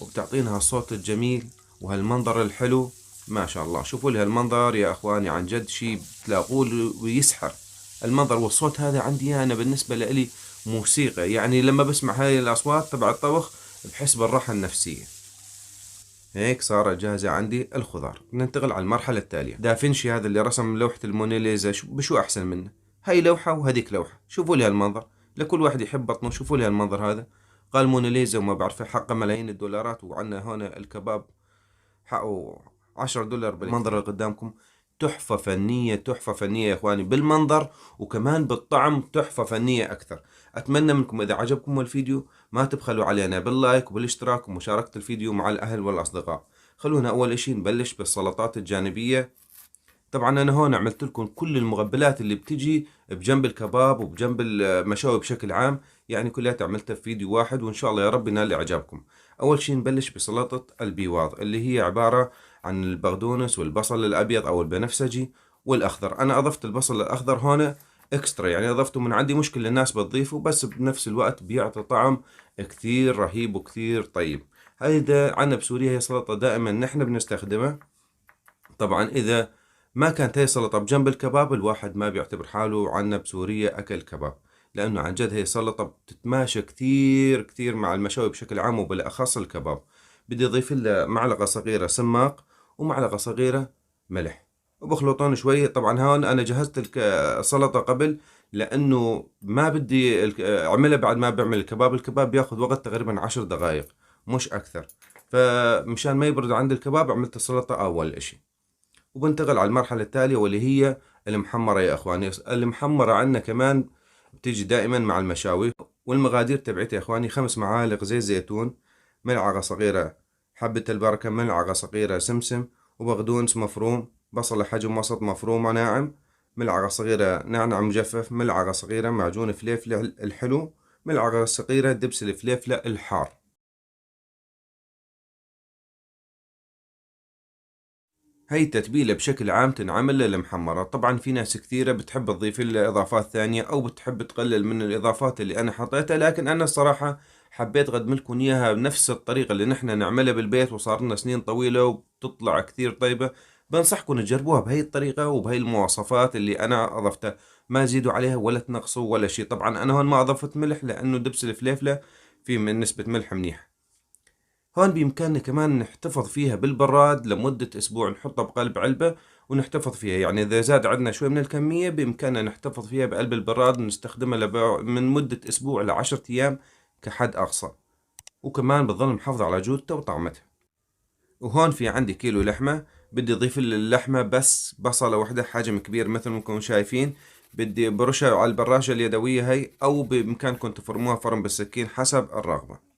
وبتعطينا هالصوت الجميل وهالمنظر الحلو. ما شاء الله، شوفوا لي هالمنظر يا اخواني، عن جد شيء بتلاقوه ويسحر. المنظر والصوت هذا عندي انا بالنسبة لي موسيقى، يعني لما بسمع هاي الاصوات تبع الطبخ بحس بالراحة النفسية. هيك صارت جاهزة عندي الخضار. ننتقل على المرحلة التالية. دافنشي هذا اللي رسم لوحة الموناليزا بشو أحسن منه؟ هاي لوحة وهذيك لوحة، شوفوا لي هالمنظر. لكل واحد يحب بطنه، شوفوا لي هالمنظر هذا. قال موناليزا وما بعرف حقه ملايين الدولارات، وعنا هون الكباب حقه $10 بالمنظر اللي قدامكم. تحفة فنية، تحفة فنية يا اخواني بالمنظر، وكمان بالطعم تحفة فنية اكثر. اتمنى منكم اذا عجبكم الفيديو ما تبخلوا علينا باللايك وبالاشتراك ومشاركة الفيديو مع الاهل والاصدقاء. خلونا اول اشي نبلش بالسلطات الجانبية. طبعا انا هون عملت لكم كل المقبلات اللي بتجي بجنب الكباب وبجنب المشاوي بشكل عام، يعني كلها عملتها في فيديو واحد، وان شاء الله يا رب ينال اعجابكم. اول شيء نبلش بسلطة البيواض اللي هي عبارة عن البقدونس والبصل الابيض او البنفسجي والاخضر. انا اضفت البصل الاخضر هون اكسترا، يعني اضفته من عندي، مش كل الناس بتضيفه، بس بنفس الوقت بيعطي طعم كثير رهيب وكثير طيب. هيدا عنا بسوريا هي سلطة دائما نحن بنستخدمها. طبعا إذا ما كانت هي سلطة بجنب الكباب الواحد ما بيعتبر حاله عنا بسوريا أكل كباب، لأنه عن جد هي سلطة بتتماشى كثير كثير مع المشاوي بشكل عام وبالأخص الكباب. بدي أضيف لها معلقة صغيرة سماق ومعلقة صغيرة ملح وبخلطون شوي. طبعا هون أنا جهزت السلطة قبل، لأنه ما بدي أعملها بعد ما بعمل الكباب. الكباب بياخذ وقت تقريبا 10 دقائق مش أكثر، فمشان ما يبرد عند الكباب عملت السلطة أول إشي. وبنتقل على المرحلة التالية واللي هي المحمرة يا اخواني. المحمرة عندنا كمان بتيجي دائما مع المشاوي. والمقادير تبعتها يا اخواني: 5 معالق زيت زيتون، ملعقة صغيرة حبة البركة، ملعقة صغيرة سمسم وبقدونس مفروم، بصلة حجم وسط مفرومة ناعم، ملعقة صغيرة نعناع مجفف، ملعقة صغيرة معجون فليفلة الحلو، ملعقة صغيرة دبس الفليفلة الحار. هاي التتبيلة بشكل عام تنعمل للمحمرة. طبعا في ناس كثيرة بتحب تضيف لها إضافات ثانية أو بتحب تقلل من الإضافات اللي أنا حطيتها، لكن أنا الصراحة حبيت أقدم لكم إياها بنفس الطريقة اللي نحن نعملها بالبيت وصار لنا سنين طويلة وبتطلع كثير طيبة. بنصحكم تجربوها بهي الطريقة وبهي المواصفات اللي أنا أضفتها، ما زيدوا عليها ولا تنقصوا ولا شيء. طبعا أنا هون ما أضفت ملح لأنه دبس الفليفلة في من نسبة ملح منيح. هون بإمكاننا كمان نحتفظ فيها بالبراد لمدة أسبوع، نحطها بقلب علبة ونحتفظ فيها. يعني إذا زاد عندنا شوي من الكمية بإمكاننا نحتفظ فيها بقلب البراد ونستخدمها من مدة أسبوع ل10 أيام كحد أقصى، وكمان بتظل محافظة على جودتها وطعمتها. وهون في عندي كيلو لحمة، بدي أضيف اللحمة بس بصلة واحدة حجم كبير مثل ما انكم شايفين. بدي برشها على البراشة اليدوية هي، أو بإمكانكم تفرموها فرم بالسكين حسب الرغبة.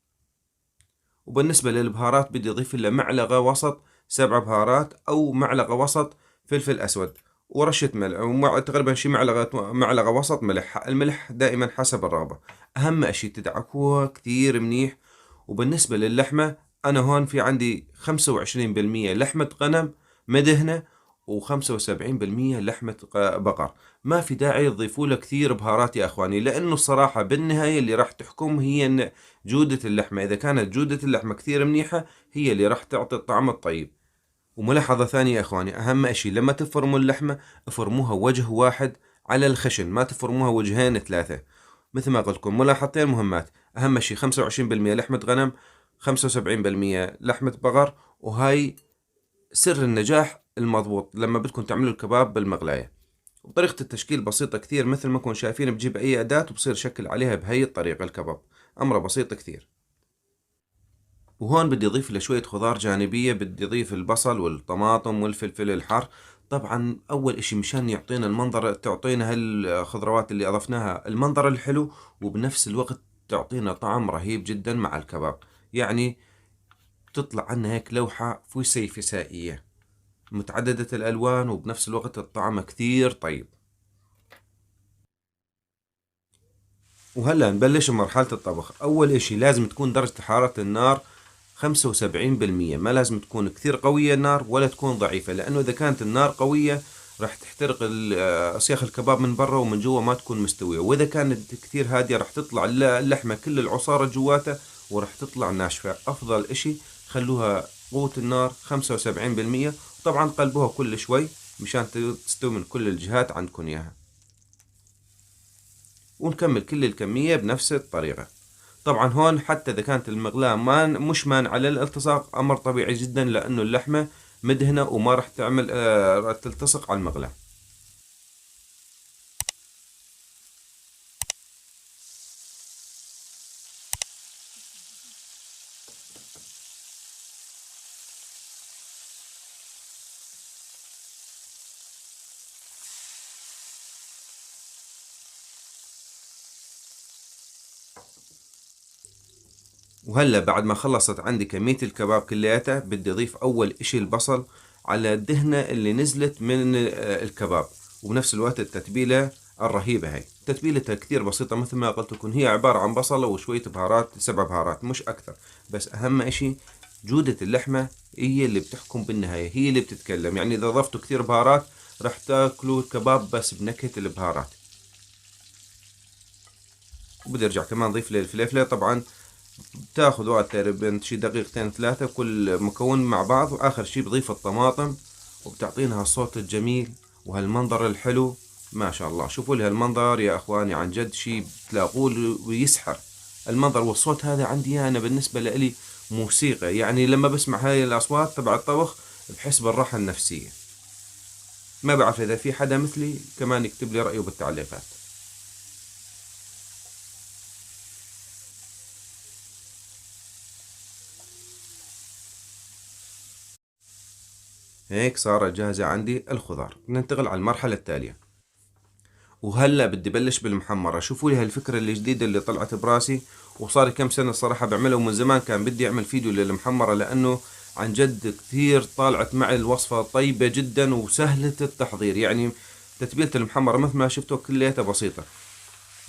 وبالنسبة للبهارات بدي أضيف له معلقة وسط 7 بهارات أو معلقة وسط فلفل أسود ورشة ملح، تقريبا شي معلقة وسط ملح. الملح دائما حسب الرغبة. أهم أشي تدعكوها كثير منيح. وبالنسبة للحمة أنا هون في عندي 25% لحمة غنم مدهنة و75% لحمة بقر. ما في داعي تضيفوا له كثير بهارات يا اخواني، لانه الصراحة بالنهاية اللي راح تحكم هي ان جودة اللحمة. اذا كانت جودة اللحمة كثير منيحة هي اللي راح تعطي الطعم الطيب. وملاحظة ثانية يا اخواني، اهم اشي لما تفرموا اللحمة افرموها وجه واحد على الخشن، ما تفرموها وجهين ثلاثة. مثل ما قلت لكم ملاحظتين مهمات: اهم شي 25% لحمة غنم، 75% لحمة بقر. وهاي سر النجاح المضبوط لما بدكم تعملوا الكباب بالمغلاية. وطريقة التشكيل بسيطة كثير، مثل ما كنتم شايفين بجيب أي أداة وبصير شكل عليها بهي الطريقة الكباب. أمره بسيط كثير. وهون بدي أضيف له شوية خضار جانبية، بدي أضيف البصل والطماطم والفلفل الحار. طبعا أول إشي مشان يعطينا المنظر، تعطينا هالخضروات اللي أضفناها المنظر الحلو، وبنفس الوقت تعطينا طعم رهيب جدا مع الكباب. يعني تطلع عنا هيك لوحة فسيفسائية متعددة الألوان، وبنفس الوقت الطعم كثير طيب. وهلا نبلش بمرحلة الطبخ. أول إشي لازم تكون درجة حرارة النار 75%، ما لازم تكون كثير قوية النار ولا تكون ضعيفة، لأنه إذا كانت النار قوية راح تحترق سياخ الكباب من برا ومن جوا ما تكون مستوية. وإذا كانت كثير هادية راح تطلع اللحمة كل العصارة جواتها ورح تطلع ناشفة. أفضل إشي خلوها قوة النار 75%، وطبعا قلبوها كل شوي مشان تستوي من كل الجهات عندكم إياها. ونكمل كل الكمية بنفس الطريقة. طبعا هون حتى إذا كانت المقلاة مش مانعة للالتصاق، أمر طبيعي جدا، لأنه اللحمة مدهنة وما رح تعمل تلتصق على المقلاة. وهلا بعد ما خلصت عندي كمية الكباب كلياتها، بدي اضيف اول اشي البصل على الدهنة اللي نزلت من الكباب، وبنفس الوقت التتبيلة الرهيبة. هاي تتبيلتها كثير بسيطة، مثل ما قلت لكم هي عبارة عن بصلة وشوية بهارات، 7 بهارات مش اكثر. بس اهم اشي جودة اللحمة هي اللي بتحكم بالنهاية، هي اللي بتتكلم. يعني اذا ضفتوا كثير بهارات رح تاكلوا الكباب بس بنكهة البهارات. وبدي ارجع كمان اضيف لي الفليفلة. طبعا بتاخذ وقت تقريبا شي دقيقتين 3 كل مكون مع بعض، واخر شي بضيف الطماطم، وبتعطينا هالصوت الجميل وهالمنظر الحلو. ما شاء الله، شوفوا لي هالمنظر يا اخواني، عن جد شي بتلاقوه ويسحر. المنظر والصوت هذا عندي انا بالنسبة لي موسيقى. يعني لما بسمع هاي الاصوات تبع الطبخ بحس بالراحة النفسية. ما بعرف اذا في حدا مثلي كمان يكتب لي رأيه بالتعليقات. هيك صارت جاهزة عندي الخضار. ننتقل على المرحلة التالية، وهلا بدي بلش بالمحمرة. شوفوا لي هالفكرة الجديدة اللي طلعت براسي، وصار كم سنة الصراحة بعملها، ومن زمان كان بدي اعمل فيديو للمحمرة، لانه عن جد كثير طالعت معي الوصفة طيبة جدا وسهلة التحضير. يعني تتبيلة المحمرة مثل ما شفتوا كلياتها بسيطة.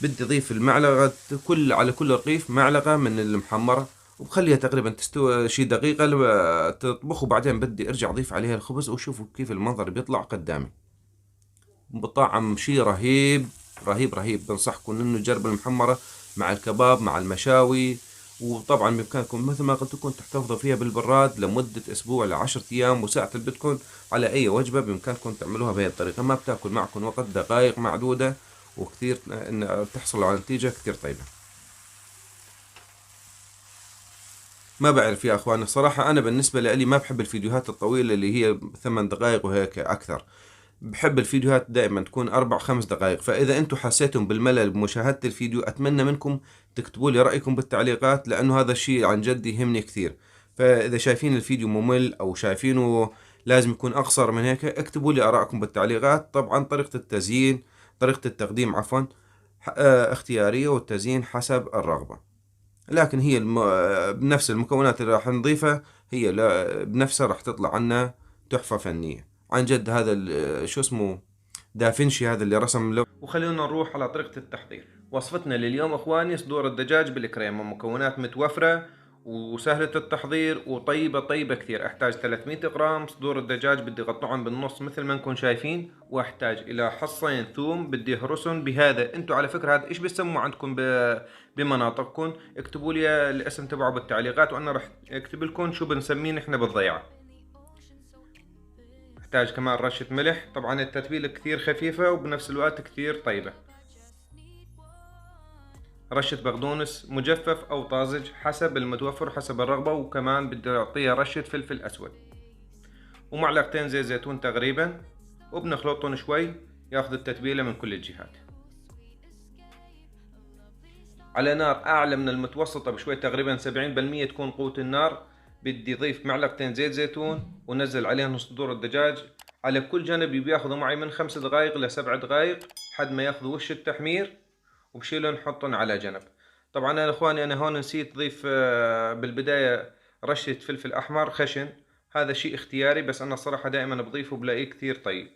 بدي اضيف المعلقة على كل رغيف معلقة من المحمرة، وبخليها تقريبا تستوي شي دقيقة تطبخ، وبعدين بدي ارجع اضيف عليها الخبز، وشوفوا كيف المنظر بيطلع قدامي. بطعم شي رهيب رهيب رهيب. بنصحكم انه تجربوا المحمرة مع الكباب مع المشاوي. وطبعا بامكانكم مثل ما قلت لكم تحتفظوا فيها بالبراد لمدة اسبوع ل10 ايام، وساعة اللي بدكم على اي وجبة بامكانكم تعملوها بهي الطريقة. ما بتاكل معكم وقت، دقائق معدودة، وكثير ان تحصلوا على نتيجة كثير طيبة. ما بعرف يا اخواني، صراحة انا بالنسبة لي ما بحب الفيديوهات الطويلة اللي هي 8 دقائق وهيك اكثر. بحب الفيديوهات دائما تكون 4 5 دقائق. فإذا أنتم حسيتم بالملل بمشاهدة الفيديو، أتمنى منكم تكتبوا لي رأيكم بالتعليقات، لأنه هذا الشيء عن جد يهمني كثير. فإذا شايفين الفيديو ممل أو شايفينه لازم يكون أقصر من هيك، اكتبوا لي آراءكم بالتعليقات. طبعا طريقة التزيين، طريقة التقديم عفوا، اختيارية، والتزيين حسب الرغبة. لكن هي بنفس المكونات اللي راح نضيفها، هي بنفسها راح تطلع عنا تحفة فنية. عن جد هذا شو اسمه، دافنشي هذا اللي رسم له. وخلونا نروح على طريقة التحضير. وصفتنا لليوم اخواني صدور الدجاج بالكريمة، مكونات متوفرة وسهلة التحضير وطيبة طيبة كثير. احتاج 300 جرام صدور الدجاج، بدي اقطعهم بالنص مثل ما انكم شايفين، واحتاج الى حصين ثوم بدي اهرسهم بهذا. انتوا على فكرة هذا ايش بيسموا عندكم بمناطقكم؟ اكتبوا لي الاسم تبعه بالتعليقات، وانا راح اكتب لكم شو بنسميه نحن بالضيعة. احتاج كمان رشة ملح. طبعا التتبيلة كثير خفيفة وبنفس الوقت كثير طيبة. رشة بقدونس مجفف أو طازج حسب المتوفر حسب الرغبة، وكمان بدي أعطيها رشة فلفل أسود، ومعلقتين زيت زيتون تقريبا، وبنخلطهم شوي ياخذ التتبيلة من كل الجهات. على نار أعلى من المتوسطة بشوي، تقريبا 70% تكون قوة النار. بدي أضيف معلقتين زيت زيتون ونزل عليهم صدور الدجاج. على كل جانب بياخذوا معي من 5 دقائق ل7 دقائق لحد ما ياخذوا وش التحمير، وبشيلهم نحطهم على جنب. طبعا انا اخواني انا هون نسيت اضيف بالبداية رشة فلفل احمر خشن. هذا شيء اختياري، بس انا الصراحة دائما بضيفه بلاقيه كثير طيب.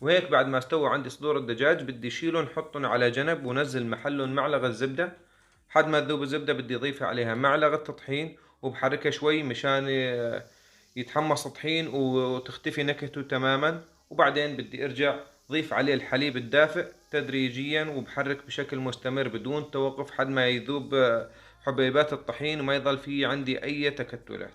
وهيك بعد ما استوى عندي صدور الدجاج بدي شيلهم نحطهم على جنب، ونزل محلهم معلقة زبدة. حد ما تذوب الزبدة بدي أضيف عليها معلقة طحين وبحركها شوي مشان يتحمص الطحين وتختفي نكهته تماما. وبعدين بدي أرجع ضيف عليه الحليب الدافئ تدريجيا وبحرك بشكل مستمر بدون توقف حد ما يذوب حبيبات الطحين وما يظل فيه عندي أي تكتلات.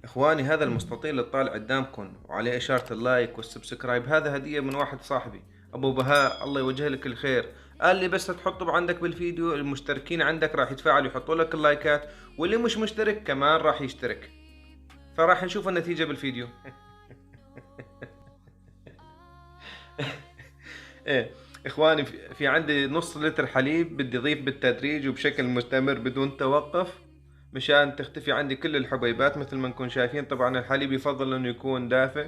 اخواني هذا المستطيل اللي طالع قدامكم وعليه اشارة اللايك والسبسكرايب هذا هدية من واحد صاحبي ابو بهاء، الله يوجه لك الخير. قال لي بس تحطه عندك بالفيديو المشتركين عندك راح يتفاعلوا يحطوا لك اللايكات، واللي مش مشترك كمان راح يشترك، فراح نشوف النتيجة بالفيديو. ايه اخواني، في عندي نص لتر حليب بدي اضيف بالتدريج وبشكل مستمر بدون توقف مشان تختفي عندي كل الحبيبات مثل ما نكون شايفين. طبعا الحليب يفضل انه يكون دافئ.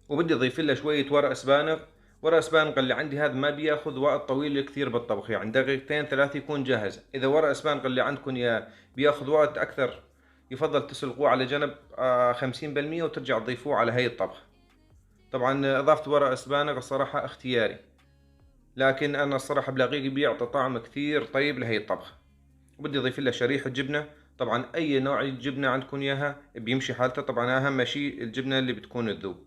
وبدي اضيف له شوية ورق سبانغ. ورق سبانغ اللي عندي هذا ما بياخذ وقت طويل كثير بالطبخ، يعني دقيقتين ثلاث يكون جاهز. اذا ورق سبانغ اللي عندكم يا بياخذ وقت اكثر يفضل تسلقوه على جنب 50% وترجع تضيفوه على هي الطبخ. طبعا اضافة ورق سبانغ الصراحة اختياري، لكن انا الصراحة بلاقيه بيعطي طعم كثير طيب لهي الطبخة. وبدي اضيف له شريحة جبنة، طبعا اي نوع جبنة عندكم اياها بيمشي حالته، طبعا اهم شيء الجبنة اللي بتكون تذوب.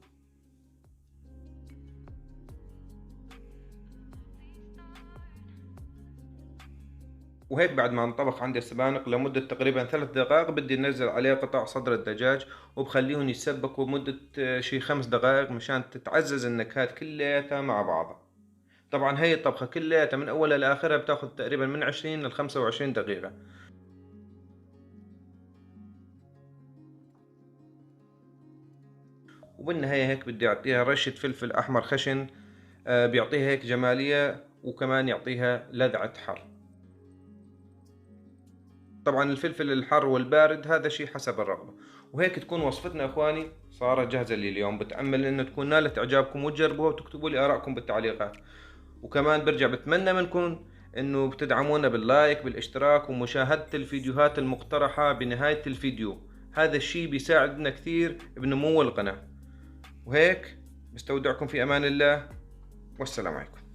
وهيك بعد ما انطبخ عندي السبانخ لمدة تقريبا 3 دقائق بدي ننزل عليه قطع صدر الدجاج وبخليهم يتسبكوا مدة شي 5 دقائق مشان تتعزز النكهات كلياتها مع بعضها. طبعا هي الطبخة كلياتها من أولها لآخرها بتاخد تقريبا من 20 ل 25 دقيقة. وبالنهاية هيك بدي أعطيها رشة فلفل أحمر خشن، بيعطيها هيك جمالية وكمان يعطيها لذعة حر. طبعا الفلفل الحار والبارد هذا شيء حسب الرغبة. وهيك تكون وصفتنا اخواني صارت جاهزة لي اليوم. بتأمل انه تكون نالت اعجابكم وتجربوها وتكتبوا لي ارائكم بالتعليقات. وكمان برجع بتمنى منكم انه بتدعمونا باللايك بالاشتراك ومشاهدة الفيديوهات المقترحة بنهاية الفيديو، هذا الشيء بيساعدنا كثير بنمو القناة. وهيك بستودعكم في امان الله، والسلام عليكم.